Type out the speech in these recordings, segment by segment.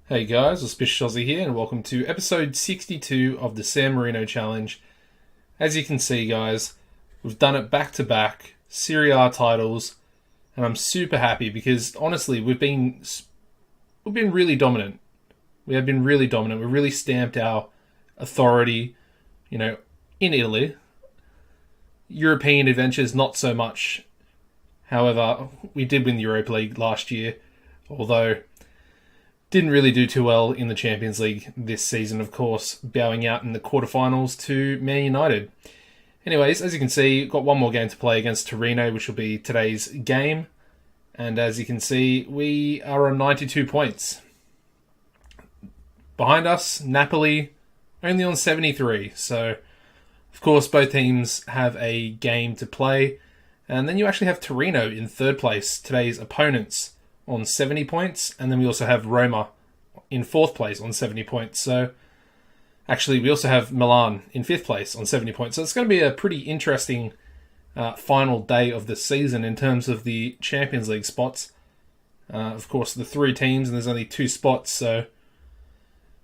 Hey guys, AuspiciousAussie here, and welcome to episode 62 of the San Marino Challenge. As you can see, guys, we've done it back to back, Serie A titles, and I'm super happy because honestly, we've been really dominant. We have been really dominant. We really stamped our authority, in Italy. European adventures, not so much. However, we did win the Europa League last year, although didn't really do too well in the Champions League this season, of course, bowing out in the quarterfinals to Man United. Anyways, as you can see, got one more game to play against Torino, which will be today's game. And as you can see, we are on 92 points. Behind us, Napoli, only on 73. So, of course, both teams have a game to play. And then you actually have Torino in third place, today's opponents, on 70 points, and then we also have Roma in fourth place on 70 points. So, actually, we also have Milan in fifth place on 70 points. So it's going to be a pretty interesting final day of the season in terms of the Champions League spots. Of course, the three teams, and there's only two spots, so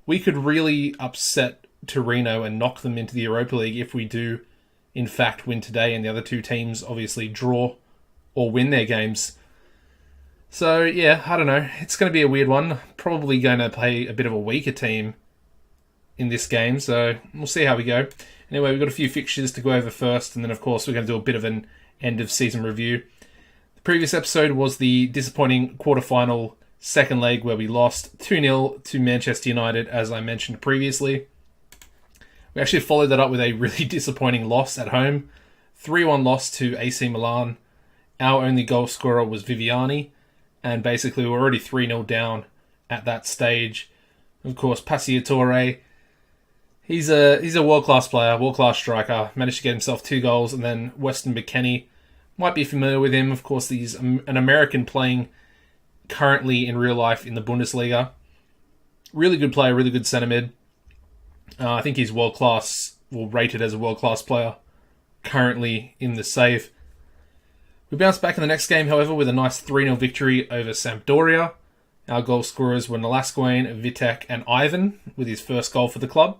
we could really upset Torino and knock them into the Europa League if we do, in fact, win today, and the other two teams obviously draw or win their games. So, yeah, I don't know. It's going to be a weird one. Probably going to play a bit of a weaker team in this game, so we'll see how we go. Anyway, we've got a few fixtures to go over first, and then, of course, we're going to do a bit of an end-of-season review. The previous episode was the disappointing quarterfinal second leg where we lost 2-0 to Manchester United, as I mentioned previously. We actually followed that up with a really disappointing loss at home. 3-1 loss to AC Milan. Our only goal scorer was Viviani. And basically, we're already 3-0 down at that stage. Of course, Passiatore, he's a world-class player, world-class striker. Managed to get himself 2 goals. And then Weston McKennie, might be familiar with him. Of course, he's an American playing currently in real life in the Bundesliga. Really good player, really good centre mid. I think he's world-class, or rated as a world-class player currently in the save. We bounced back in the next game, however, with a nice 3-0 victory over Sampdoria. Our goal scorers were Nolascoigne, Vitek, and Ivan, with his first goal for the club.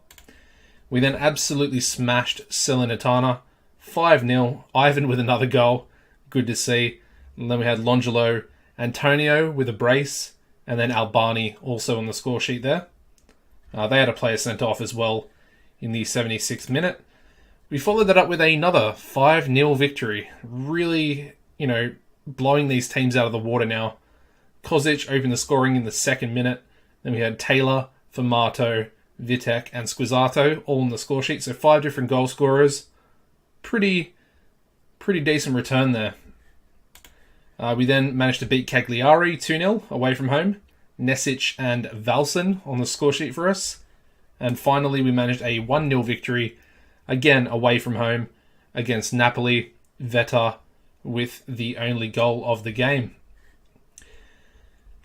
We then absolutely smashed Salernitana, 5-0. Ivan with another goal, good to see. And then we had Longelo, Antonio with a brace, and then Albani also on the score sheet there. They had a player sent off as well in the 76th minute. We followed that up with another 5-0 victory. Really, blowing these teams out of the water now. Kozic opened the scoring in the second minute. Then we had Taylor, Formato, Vitek, and Squizzato all on the score sheet. So 5 different goal scorers. Pretty decent return there. We then managed to beat Cagliari 2-0 away from home. Nesic and Valsen on the score sheet for us. And finally, we managed a 1-0 victory, again away from home, against Napoli. Veta with the only goal of the game.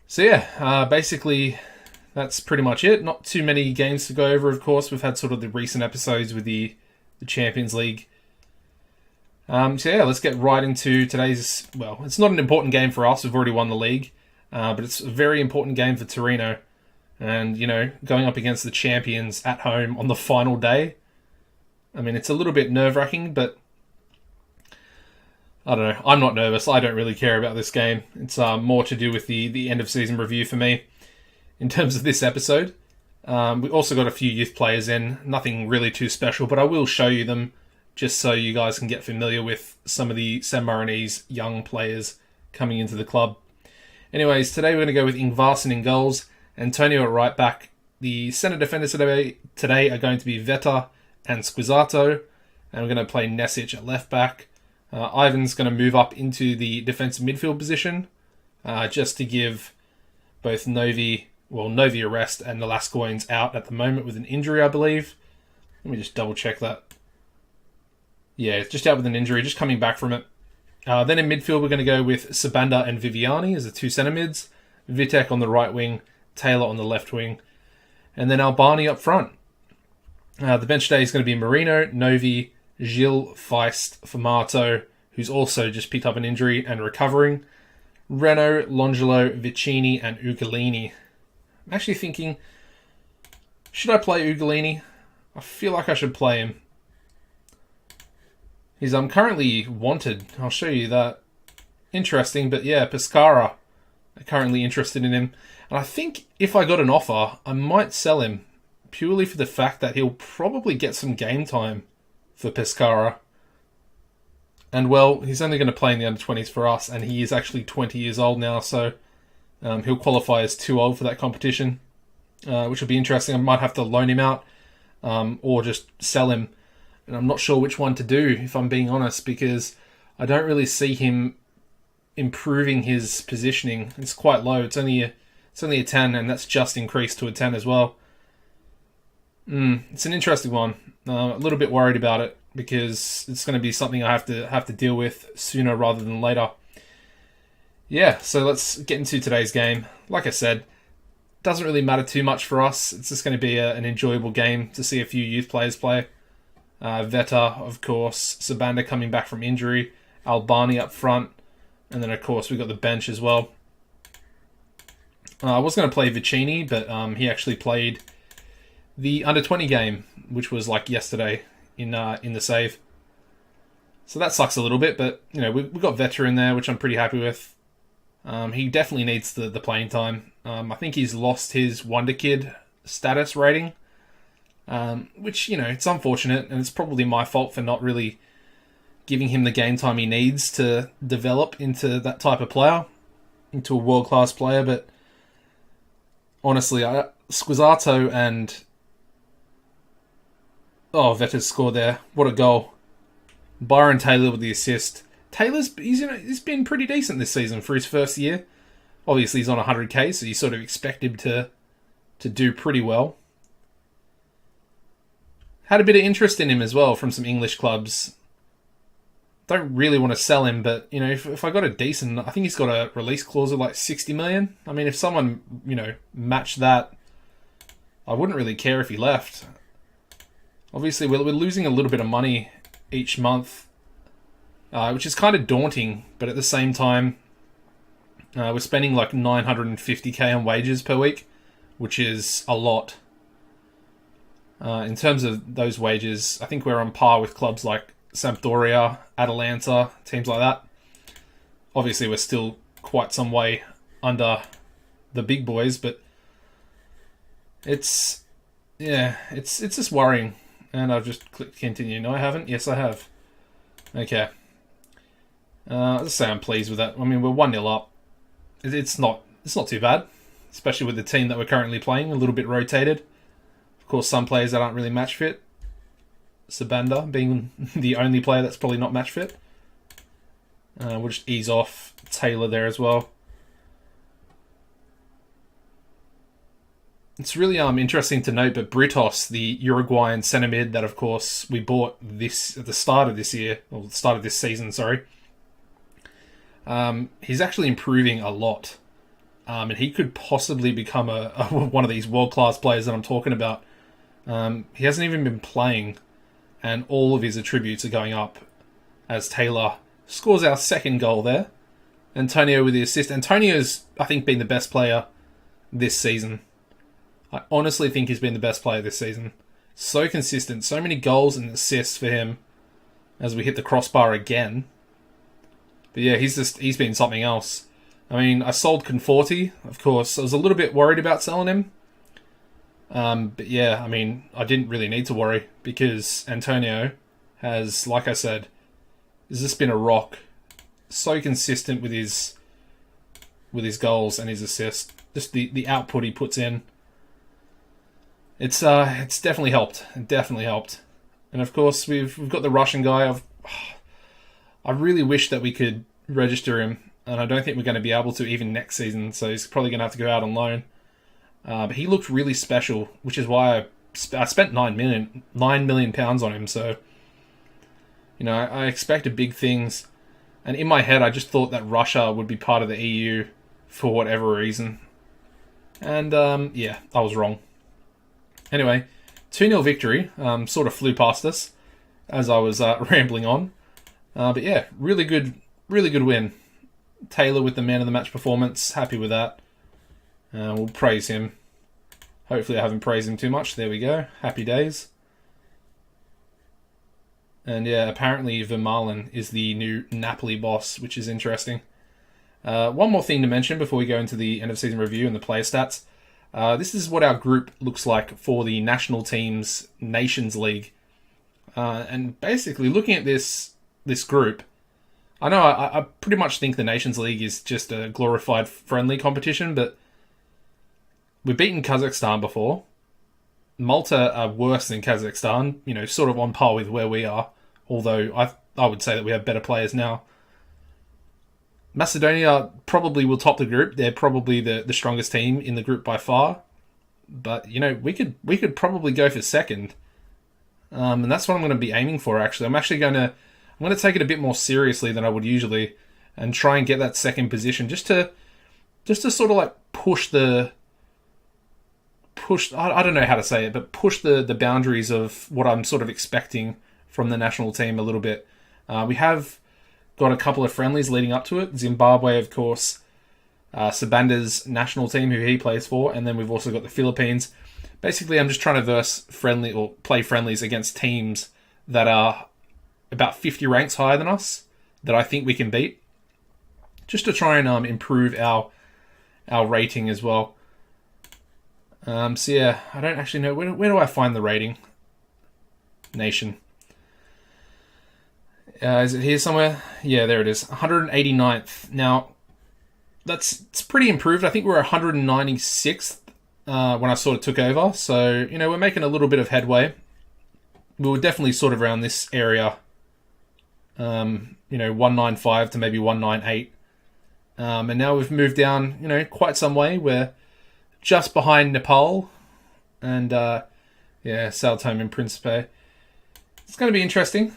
So yeah, basically that's pretty much it. Not too many games to go over, of course. We've had sort of the recent episodes with the Champions League. So yeah, let's get right into today's... Well, it's not an important game for us. We've already won the league. But it's a very important game for Torino. And, going up against the champions at home on the final day. I mean, it's a little bit nerve-wracking, but I don't know. I'm not nervous. I don't really care about this game. It's more to do with the end-of-season review for me. In terms of this episode, we also got a few youth players in. Nothing really too special, but I will show you them just so you guys can get familiar with some of the San Marinese young players coming into the club. Anyways, today we're going to go with Ingvarsson in goals, Antonio at right back. The centre defenders today are going to be Veta and Squizzato, and we're going to play Nesic at left back. Ivan's going to move up into the defensive midfield position, just to give both Novi a rest, and Nolascoigne's out at the moment with an injury, I believe. Let me just double check that. Yeah, just out with an injury, just coming back from it. Then in midfield, we're going to go with Sabanda and Viviani as the two centre mids. Vitek on the right wing, Taylor on the left wing, and then Albani up front. The bench today is going to be Marino, Novi, Gil, Feist, Formato, who's also just picked up an injury and recovering, Renault, Longelo, Vicini, and Ugalini. I'm actually thinking, should I play Ugolini? I feel like I should play him. He's currently wanted. I'll show you that. Interesting, but yeah, Pescara are currently interested in him. And I think if I got an offer, I might sell him, purely for the fact that he'll probably get some game time for Pescara. And well, he's only going to play in the under-20s for us, and he is actually 20 years old now, so he'll qualify as too old for that competition, which will be interesting. I might have to loan him out or just sell him. And I'm not sure which one to do, if I'm being honest, because I don't really see him improving his positioning. It's quite low. It's only a 10, and that's just increased to a 10 as well. It's an interesting one. A little bit worried about it because it's going to be something I have to deal with sooner rather than later. Yeah, so let's get into today's game. Like I said, doesn't really matter too much for us. It's just going to be an enjoyable game to see a few youth players play. Veta, of course, Sabanda coming back from injury, Albani up front, and then of course we've got the bench as well. I was going to play Vicini, but he actually played the under-20 game, which was like yesterday in the save. So that sucks a little bit, but you know we've got Veta in there, which I'm pretty happy with. He definitely needs the playing time. I think he's lost his Wonder Kid status rating, which, you know, it's unfortunate, and it's probably my fault for not really giving him the game time he needs to develop into that type of player, into a world-class player. But honestly, Squizzato and... Oh, Veta's scored there. What a goal. Byron Taylor with the assist. He's been pretty decent this season for his first year. Obviously, he's on 100k, so you sort of expect him to do pretty well. Had a bit of interest in him as well from some English clubs. Don't really want to sell him, but you know, if I got a decent, I think he's got a release clause of like 60 million. I mean, if someone, you know, matched that, I wouldn't really care if he left. Obviously, we're losing a little bit of money each month, which is kind of daunting, but at the same time, we're spending like 950k on wages per week, which is a lot. In terms of those wages, I think we're on par with clubs like Sampdoria, Atalanta, teams like that. Obviously, we're still quite some way under the big boys, but it's just worrying. And I've just clicked continue. No, I haven't. Yes, I have. Okay. Let's say I'm pleased with that. I mean, we're 1-0 up. It's not too bad, especially with the team that we're currently playing, a little bit rotated. Of course, some players that aren't really match fit. Sabanda being the only player that's probably not match fit. We'll just ease off Taylor there as well. It's really interesting to note, but Britos, the Uruguayan centre mid that, of course, we bought this at the start of this year, or the start of this season, sorry. He's actually improving a lot. And he could possibly become one of these world-class players that I'm talking about. He hasn't even been playing, and all of his attributes are going up as Taylor scores our second goal there. Antonio with the assist. Antonio's, I think, been the best player this season. I honestly think he's been the best player this season. So consistent, so many goals and assists for him as we hit the crossbar again. But yeah, he's been something else. I mean, I sold Conforti, of course. I was a little bit worried about selling him. But yeah, I mean, I didn't really need to worry because Antonio has, like I said, has just been a rock. So consistent with his goals and his assists. Just the output he puts in. It's definitely helped. It definitely helped. And of course, we've got the Russian guy. I really wish that we could register him, and I don't think we're going to be able to even next season. So he's probably going to have to go out on loan. But he looked really special, which is why I spent £9 million on him. So you know, I expected big things, and in my head, I just thought that Russia would be part of the EU for whatever reason. And yeah, I was wrong. Anyway, 2-0 victory. Sort of flew past us as I was rambling on. But yeah, really good win. Taylor with the man of the match performance. Happy with that. We'll praise him. Hopefully I haven't praised him too much. There we go. Happy days. And yeah, apparently Vermaelen is the new Napoli boss, which is interesting. One more thing to mention before we go into the end of season review and the player stats. This is what our group looks like for the national team's Nations League. And basically, looking at this group, I know I pretty much think the Nations League is just a glorified friendly competition, but we've beaten Kazakhstan before. Malta are worse than Kazakhstan, sort of on par with where we are, although I would say that we have better players now. Macedonia probably will top the group. They're probably the strongest team in the group by far. But, we could probably go for second. And that's what I'm going to be aiming for, actually. I'm going to take it a bit more seriously than I would usually and try and get that second position just to sort of like push I don't know how to say it, but push the boundaries of what I'm sort of expecting from the national team a little bit. We have got a couple of friendlies leading up to it. Zimbabwe, of course, Sabanda's national team, who he plays for, and then we've also got the Philippines. Basically, I'm just trying to play friendlies against teams that are about 50 ranks higher than us, that I think we can beat, just to try and improve our rating as well. So yeah, I don't actually know, where do I find the rating? Nation. Is it here somewhere? Yeah, there it is. 189th. Now, it's pretty improved. I think we're 196th when I sort of took over. So, we're making a little bit of headway. We were definitely sort of around this area. 195 to maybe 198. And now we've moved down, quite some way. We're just behind Nepal and, Sao Tome and Principe. It's going to be interesting.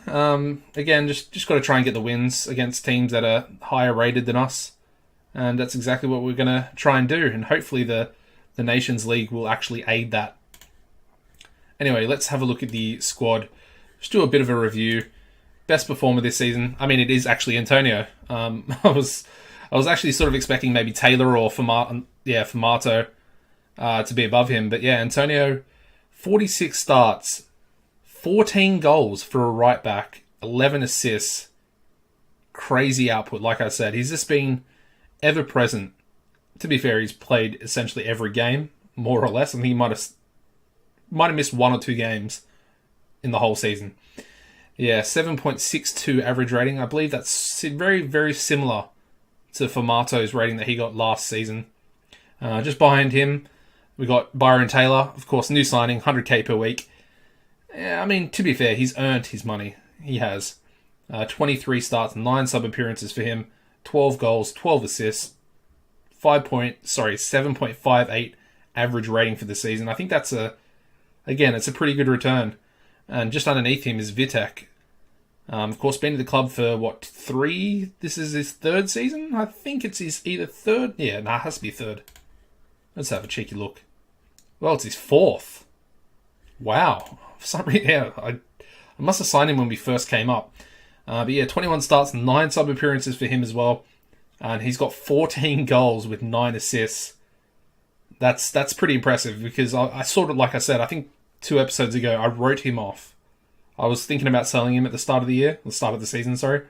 Again, just got to try and get the wins against teams that are higher rated than us. And that's exactly what we're going to try and do. And hopefully the Nations League will actually aid that. Anyway, let's have a look at the squad. Just do a bit of a review. Best performer this season. I mean, it is actually Antonio. I was actually sort of expecting maybe Taylor or Famato to be above him. But yeah, Antonio, 46 starts. 14 goals for a right back, 11 assists. Crazy output, like I said. He's just been ever present. To be fair, he's played essentially every game, more or less. I think he might have missed one or two games in the whole season. Yeah, 7.62 average rating. I believe that's very, very similar to Famato's rating that he got last season. Just behind him, we got Byron Taylor, of course, new signing, 100k per week. Yeah, I mean, to be fair, he's earned his money. He has. 23 starts, 9 sub-appearances for him, 12 goals, 12 assists, 7.58 average rating for the season. I think it's a pretty good return. And just underneath him is Vitek. Of course, been to the club for, 3? This is his third season? I think it's his either third. Yeah, it has to be third. Let's have a cheeky look. Well, it's his fourth. Wow. For some reason, yeah, I must have signed him when we first came up. But yeah, 21 starts, 9 sub-appearances for him as well. And he's got 14 goals with 9 assists. That's pretty impressive because I sort of, like I said, I think 2 episodes ago, I wrote him off. I was thinking about selling him at the start of the season, sorry.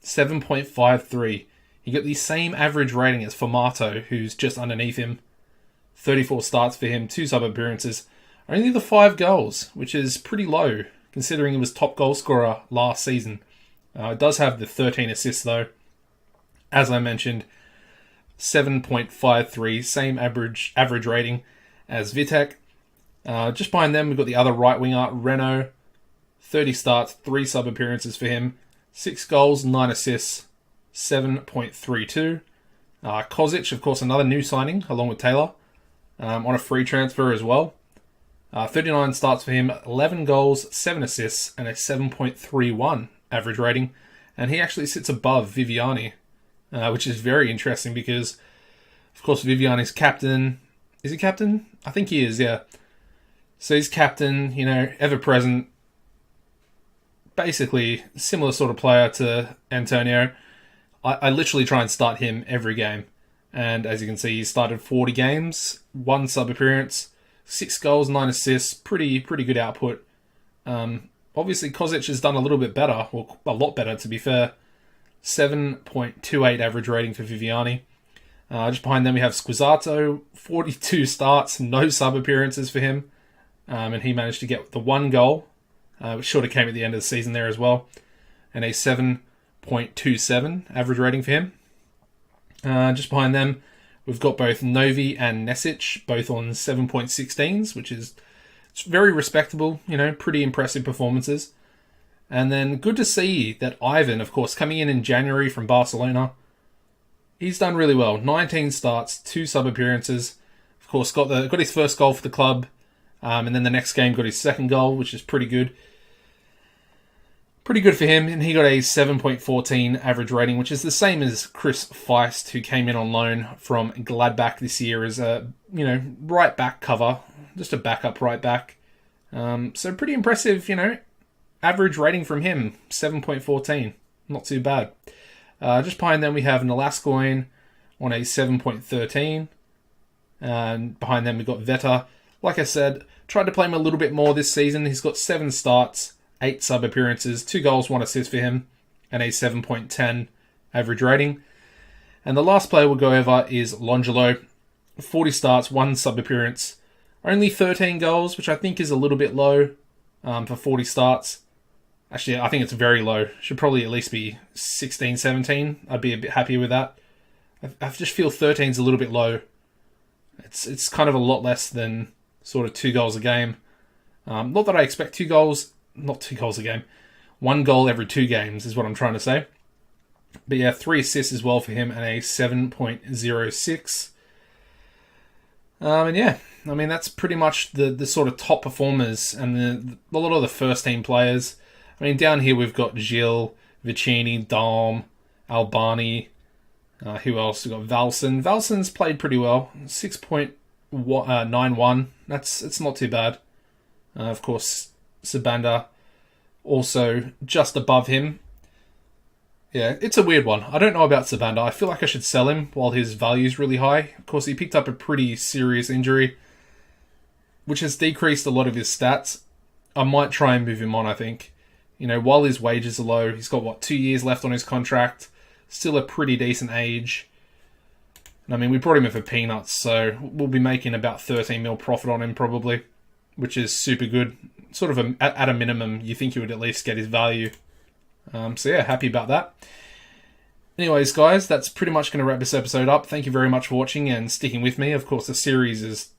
7.53. He got the same average rating as Famato, who's just underneath him. 34 starts for him, 2 sub-appearances. Only the 5 goals, which is pretty low, considering he was top goal scorer last season. It does have the 13 assists, though. As I mentioned, 7.53, same average rating as Vitek. Just behind them, we've got the other right winger, Renault. 30 starts, 3 sub-appearances for him. 6 goals, 9 assists, 7.32. Kozic, of course, another new signing, along with Taylor, on a free transfer as well. 39 starts for him, 11 goals, 7 assists, and a 7.31 average rating. And he actually sits above Viviani, which is very interesting because, of course, Viviani's captain. Is he captain? I think he is, yeah. So he's captain, ever present. Basically, similar sort of player to Antonio. I literally try and start him every game. And as you can see, he started 40 games, 1 sub appearance, 6 goals, 9 assists. Pretty good output. Obviously, Kozic has done a little bit better, or a lot better to be fair. 7.28 average rating for Viviani. Just behind them we have Squizzato, 42 starts, no sub appearances for him. And he managed to get the 1 goal, which sort of came at the end of the season there as well. And a 7.27 average rating for him. Just behind them, we've got both Novi and Nesic, both on 7.16s, which is very respectable, pretty impressive performances. And then good to see that Ivan, of course, coming in January from Barcelona, he's done really well. 19 starts, 2 sub appearances. Of course, got his first goal for the club, and then the next game got his second goal, which is pretty good. Pretty good for him, and he got a 7.14 average rating, which is the same as Chris Feist, who came in on loan from Gladbach this year as a, right back cover, just a backup right back. So pretty impressive, average rating from him, 7.14. Not too bad. Just behind them we have Nolascoin on a 7.13. And behind them we've got Veta. Like I said, tried to play him a little bit more this season. He's got 7 starts, 8 sub appearances, 2 goals, 1 assist for him, and a 7.10 average rating. And the last player we'll go over is Longelo. 40 starts, 1 sub appearance, only 13 goals, which I think is a little bit low for 40 starts. Actually, I think it's very low. Should probably at least be 16, 17. I'd be a bit happier with that. I just feel 13 is a little bit low. It's kind of a lot less than sort of 2 goals a game. Not that I expect 2 goals, not 2 goals a game. 1 goal every 2 games is what I'm trying to say. But yeah, 3 assists as well for him and a 7.06. And yeah, I mean, that's pretty much the sort of top performers and a lot of the first team players. I mean, down here we've got Gil, Vicini, Dalm, Albani. Who else? We've got Valsen. Valsen's played pretty well. 6.91. It's not too bad. Of course, Sabanda also just above him. Yeah, it's a weird one. I don't know about Sabanda. I feel like I should sell him while his value's really high. Of course, he picked up a pretty serious injury, which has decreased a lot of his stats. I might try and move him on, I think. While his wages are low, he's got, 2 years left on his contract. Still a pretty decent age. And I mean, we brought him in for peanuts, so we'll be making about 13 mil profit on him probably, which is super good. Sort of at a minimum, you think you would at least get his value. So yeah, happy about that. Anyways, guys, that's pretty much going to wrap this episode up. Thank you very much for watching and sticking with me. Of course, the series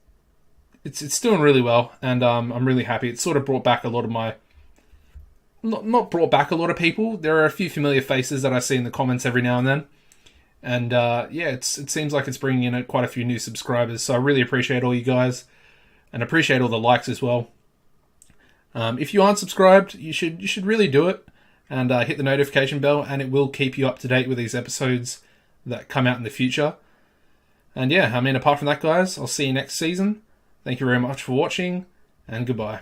it's doing really well, and I'm really happy. It's sort of brought back a lot of my... Not brought back a lot of people. There are a few familiar faces that I see in the comments every now and then. And yeah, it seems like it's bringing in quite a few new subscribers. So I really appreciate all you guys. And appreciate all the likes as well. If you aren't subscribed, you should really do it. And hit the notification bell. And it will keep you up to date with these episodes that come out in the future. And yeah, I mean, apart from that, guys, I'll see you next season. Thank you very much for watching. And goodbye.